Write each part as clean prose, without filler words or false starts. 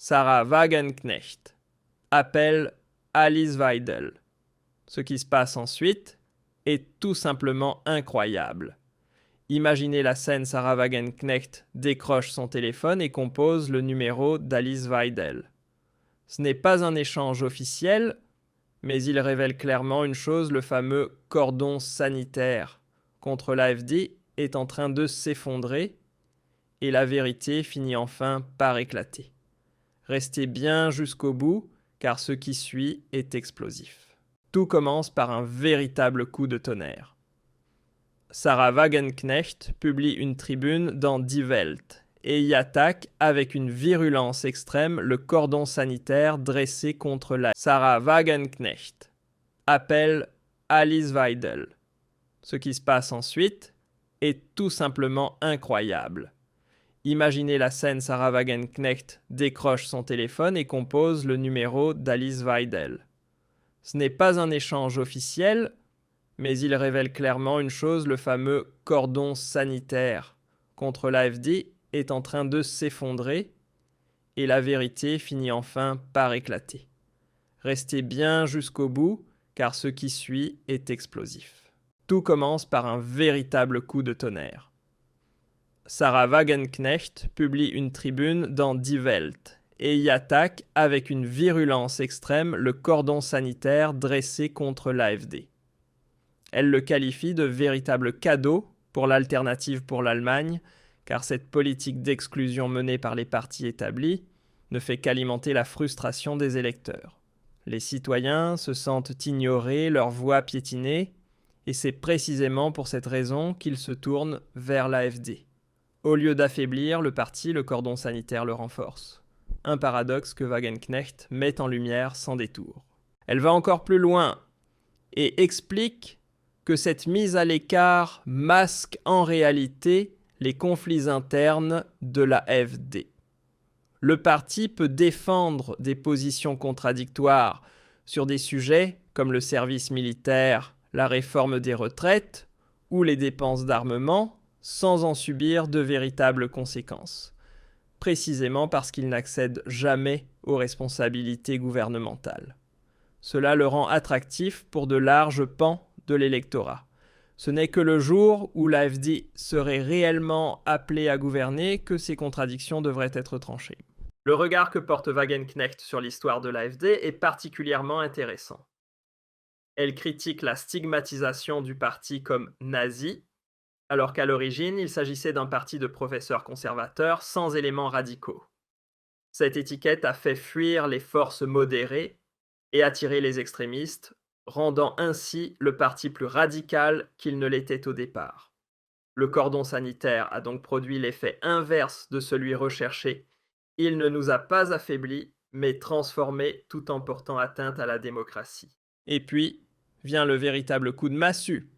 Sarah Wagenknecht appelle Alice Weidel. Ce qui se passe ensuite est tout simplement incroyable. Imaginez la scène, Sarah Wagenknecht décroche son téléphone et compose le numéro d'Alice Weidel. Ce n'est pas un échange officiel, mais il révèle clairement une chose, le fameux cordon sanitaire contre l'AfD est en train de s'effondrer et la vérité finit enfin par éclater. Restez bien jusqu'au bout, car ce qui suit est explosif. Tout commence par un véritable coup de tonnerre. Sarah Wagenknecht publie une tribune dans Die Welt et y attaque avec une virulence extrême le cordon sanitaire dressé contre la Sarah Wagenknecht appelle Alice Weidel. Ce qui se passe ensuite est tout simplement incroyable. Imaginez la scène, Sarah Wagenknecht décroche son téléphone et compose le numéro d'Alice Weidel. Ce n'est pas un échange officiel, mais il révèle clairement une chose, le fameux cordon sanitaire contre l'AfD est en train de s'effondrer et la vérité finit enfin par éclater. Restez bien jusqu'au bout, car ce qui suit est explosif. Tout commence par un véritable coup de tonnerre. Sarah Wagenknecht publie une tribune dans Die Welt et y attaque avec une virulence extrême le cordon sanitaire dressé contre l'AfD. Elle le qualifie de véritable cadeau pour l'alternative pour l'Allemagne, car cette politique d'exclusion menée par les partis établis ne fait qu'alimenter la frustration des électeurs. Les citoyens se sentent ignorés, leur voix piétinée, et c'est précisément pour cette raison qu'ils se tournent vers l'AfD. Au lieu d'affaiblir le parti, le cordon sanitaire le renforce. Un paradoxe que Wagenknecht met en lumière sans détour. Elle va encore plus loin et explique que cette mise à l'écart masque en réalité les conflits internes de la AfD. Le parti peut défendre des positions contradictoires sur des sujets comme le service militaire, la réforme des retraites ou les dépenses d'armement, sans en subir de véritables conséquences, précisément parce qu'il n'accède jamais aux responsabilités gouvernementales. Cela le rend attractif pour de larges pans de l'électorat. Ce n'est que le jour où l'AfD serait réellement appelée à gouverner que ces contradictions devraient être tranchées. Le regard que porte Wagenknecht sur l'histoire de l'AfD est particulièrement intéressant. Elle critique la stigmatisation du parti comme nazi, alors qu'à l'origine, il s'agissait d'un parti de professeurs conservateurs sans éléments radicaux. Cette étiquette a fait fuir les forces modérées et attirer les extrémistes, rendant ainsi le parti plus radical qu'il ne l'était au départ. Le cordon sanitaire a donc produit l'effet inverse de celui recherché. Il ne nous a pas affaiblis, mais transformés tout en portant atteinte à la démocratie. Et puis, vient le véritable coup de massue.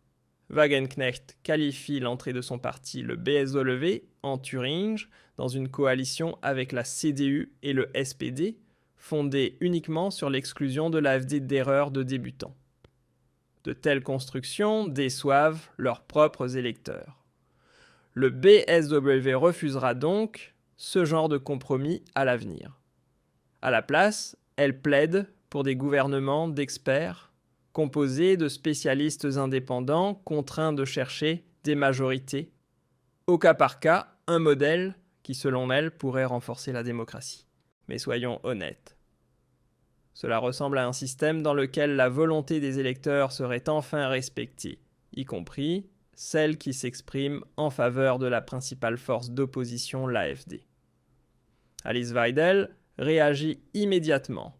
Wagenknecht qualifie l'entrée de son parti, le BSW, en Thuringe, dans une coalition avec la CDU et le SPD, fondée uniquement sur l'exclusion de l'AfD d'erreurs de débutants. De telles constructions déçoivent leurs propres électeurs. Le BSW refusera donc ce genre de compromis à l'avenir. À la place, elle plaide pour des gouvernements d'experts composé de spécialistes indépendants contraints de chercher des majorités, au cas par cas, un modèle qui, selon elle, pourrait renforcer la démocratie. Mais soyons honnêtes. Cela ressemble à un système dans lequel la volonté des électeurs serait enfin respectée, y compris celle qui s'exprime en faveur de la principale force d'opposition, l'AfD. Alice Weidel réagit immédiatement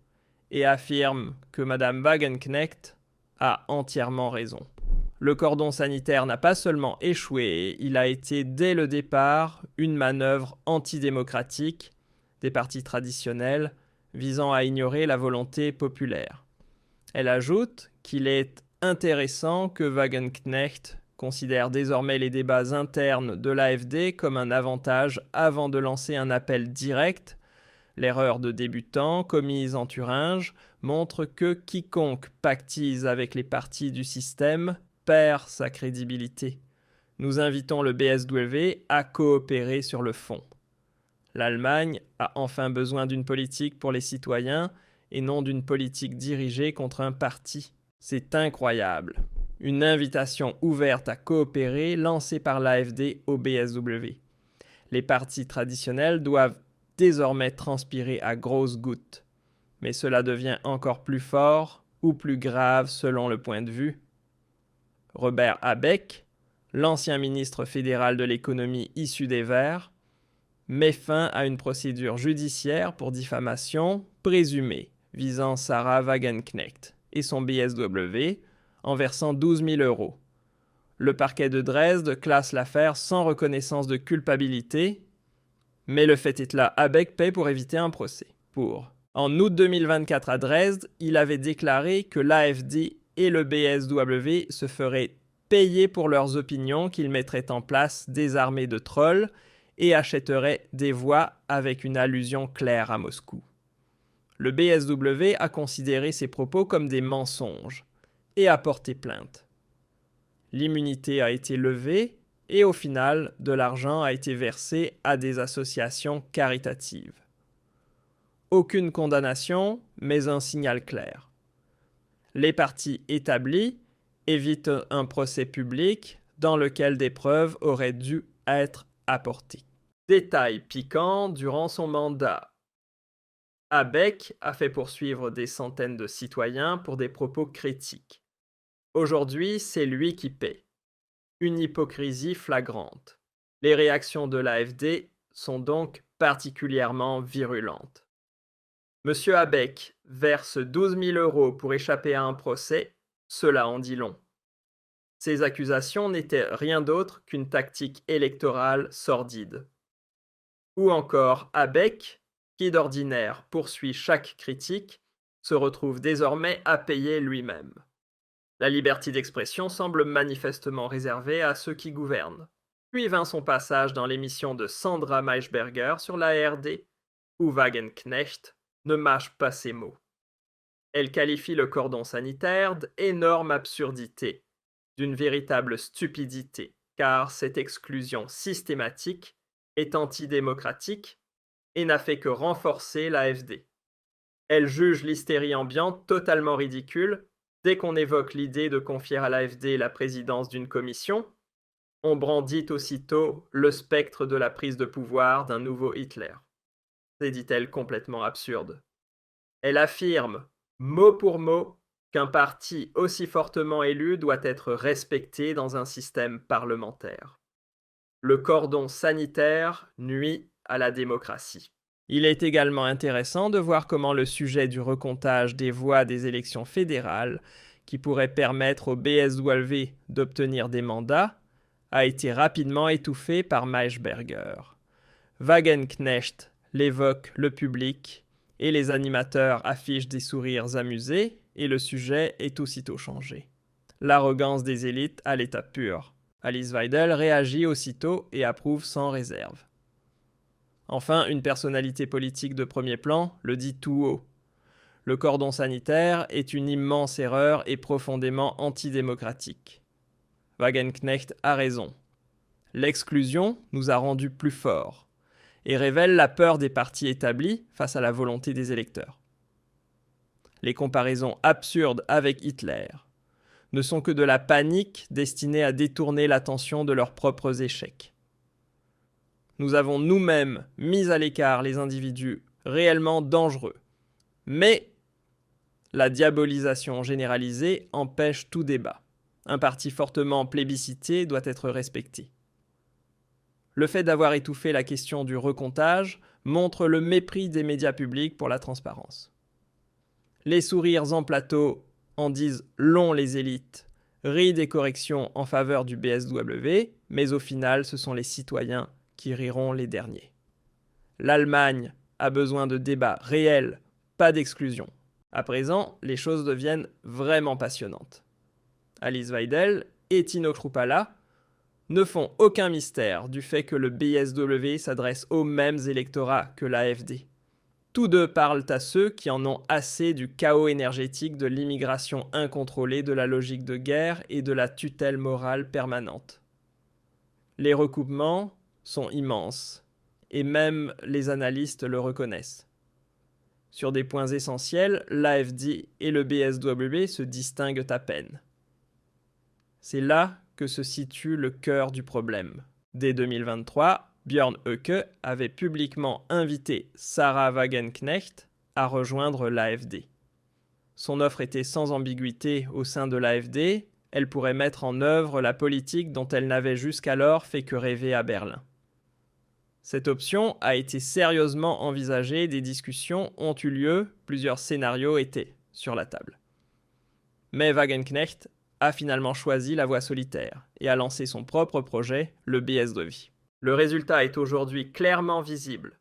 et affirme que Mme Wagenknecht a entièrement raison. Le cordon sanitaire n'a pas seulement échoué, il a été dès le départ une manœuvre antidémocratique des partis traditionnels visant à ignorer la volonté populaire. Elle ajoute qu'il est intéressant que Wagenknecht considère désormais les débats internes de l'AfD comme un avantage avant de lancer un appel direct. L'erreur de débutant commise en Thuringe montre que quiconque pactise avec les partis du système perd sa crédibilité. Nous invitons le BSW à coopérer sur le fond. L'Allemagne a enfin besoin d'une politique pour les citoyens et non d'une politique dirigée contre un parti. C'est incroyable. Une invitation ouverte à coopérer lancée par l'AfD au BSW. Les partis traditionnels doivent désormais transpirer à grosses gouttes. Mais cela devient encore plus fort ou plus grave selon le point de vue. Robert Habeck, l'ancien ministre fédéral de l'économie issu des Verts, met fin à une procédure judiciaire pour diffamation présumée visant Sarah Wagenknecht et son BSW en versant 12 000 €. Le parquet de Dresde classe l'affaire sans reconnaissance de culpabilité, mais le fait est là, Habeck paie pour éviter un procès. En août 2024 à Dresde, il avait déclaré que l'AfD et le BSW se feraient payer pour leurs opinions, qu'ils mettraient en place des armées de trolls et achèteraient des voix avec une allusion claire à Moscou. Le BSW a considéré ces propos comme des mensonges et a porté plainte. L'immunité a été levée et au final, de l'argent a été versé à des associations caritatives. Aucune condamnation, mais un signal clair. Les partis établis évitent un procès public dans lequel des preuves auraient dû être apportées. Détail piquant durant son mandat. Habeck a fait poursuivre des centaines de citoyens pour des propos critiques. Aujourd'hui, c'est lui qui paie. Une hypocrisie flagrante. Les réactions de l'AfD sont donc particulièrement virulentes. Monsieur Habeck verse 12 000 € pour échapper à un procès, cela en dit long. Ces accusations n'étaient rien d'autre qu'une tactique électorale sordide. Ou encore Habeck, qui d'ordinaire poursuit chaque critique, se retrouve désormais à payer lui-même. La liberté d'expression semble manifestement réservée à ceux qui gouvernent. Puis vint son passage dans l'émission de Sandra Maischberger sur la ARD, où Wagenknecht ne mâche pas ses mots. Elle qualifie le cordon sanitaire d'énorme absurdité, d'une véritable stupidité, car cette exclusion systématique est antidémocratique et n'a fait que renforcer l'AfD. Elle juge l'hystérie ambiante totalement ridicule. Dès qu'on évoque l'idée de confier à l'AfD la présidence d'une commission, on brandit aussitôt le spectre de la prise de pouvoir d'un nouveau Hitler. C'est, dit-elle, complètement absurde. Elle affirme, mot pour mot, qu'un parti aussi fortement élu doit être respecté dans un système parlementaire. Le cordon sanitaire nuit à la démocratie. Il est également intéressant de voir comment le sujet du recomptage des voix des élections fédérales, qui pourrait permettre au BSW d'obtenir des mandats, a été rapidement étouffé par Maischberger. Wagenknecht l'évoque le public et les animateurs affichent des sourires amusés et le sujet est aussitôt changé. L'arrogance des élites à l'état pur. Alice Weidel réagit aussitôt et approuve sans réserve. Enfin, une personnalité politique de premier plan le dit tout haut. Le cordon sanitaire est une immense erreur et profondément antidémocratique. Wagenknecht a raison. L'exclusion nous a rendus plus forts et révèle la peur des partis établis face à la volonté des électeurs. Les comparaisons absurdes avec Hitler ne sont que de la panique destinée à détourner l'attention de leurs propres échecs. Nous avons nous-mêmes mis à l'écart les individus réellement dangereux. Mais la diabolisation généralisée empêche tout débat. Un parti fortement plébiscité doit être respecté. Le fait d'avoir étouffé la question du recomptage montre le mépris des médias publics pour la transparence. Les sourires en plateau en disent long les élites, rient des corrections en faveur du BSW, mais au final, ce sont les citoyens qui riront les derniers. L'Allemagne a besoin de débats réels, pas d'exclusion. À présent, les choses deviennent vraiment passionnantes. Alice Weidel et Tino Kruppala ne font aucun mystère du fait que le BSW s'adresse aux mêmes électorats que l'AfD. Tous deux parlent à ceux qui en ont assez du chaos énergétique, de l'immigration incontrôlée, de la logique de guerre et de la tutelle morale permanente. Les recoupements sont immenses et même les analystes le reconnaissent. Sur des points essentiels, l'AfD et le BSW se distinguent à peine. C'est là que se situe le cœur du problème. Dès 2023, Björn Höcke avait publiquement invité Sarah Wagenknecht à rejoindre l'AfD. Son offre était sans ambiguïté au sein de l'AfD, elle pourrait mettre en œuvre la politique dont elle n'avait jusqu'alors fait que rêver à Berlin. Cette option a été sérieusement envisagée, des discussions ont eu lieu, plusieurs scénarios étaient sur la table. Mais Wagenknecht a finalement choisi la voie solitaire et a lancé son propre projet, le BSW. Le résultat est aujourd'hui clairement visible.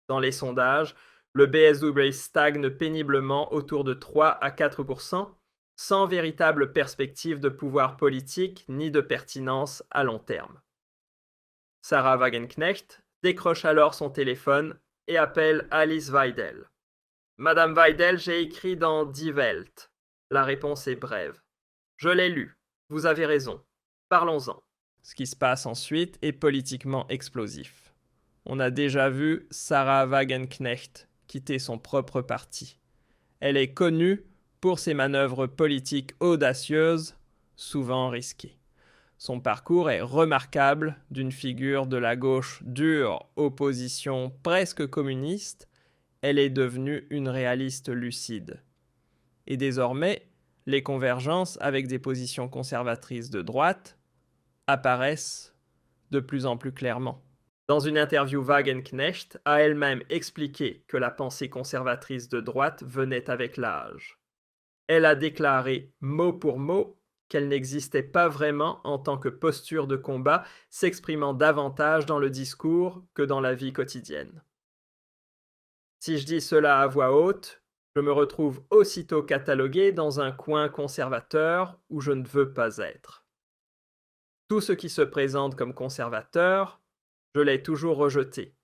Dans les sondages, le BSW stagne péniblement autour de 3 à 4%, sans véritable perspective de pouvoir politique ni de pertinence à long terme. Sarah Wagenknecht décroche alors son téléphone et appelle Alice Weidel. « Madame Weidel, j'ai écrit dans Die Welt. » La réponse est brève. « Je l'ai lu. Vous avez raison. Parlons-en. » Ce qui se passe ensuite est politiquement explosif. On a déjà vu Sarah Wagenknecht quitter son propre parti. Elle est connue pour ses manœuvres politiques audacieuses, souvent risquées. Son parcours est remarquable, d'une figure de la gauche dure, opposition presque communiste, elle est devenue une réaliste lucide. Et désormais, les convergences avec des positions conservatrices de droite apparaissent de plus en plus clairement. Dans une interview, Wagenknecht a elle-même expliqué que la pensée conservatrice de droite venait avec l'âge. Elle a déclaré mot pour mot qu'elle n'existait pas vraiment en tant que posture de combat, s'exprimant davantage dans le discours que dans la vie quotidienne. Si je dis cela à voix haute, je me retrouve aussitôt catalogué dans un coin conservateur où je ne veux pas être. Tout ce qui se présente comme conservateur, je l'ai toujours rejeté.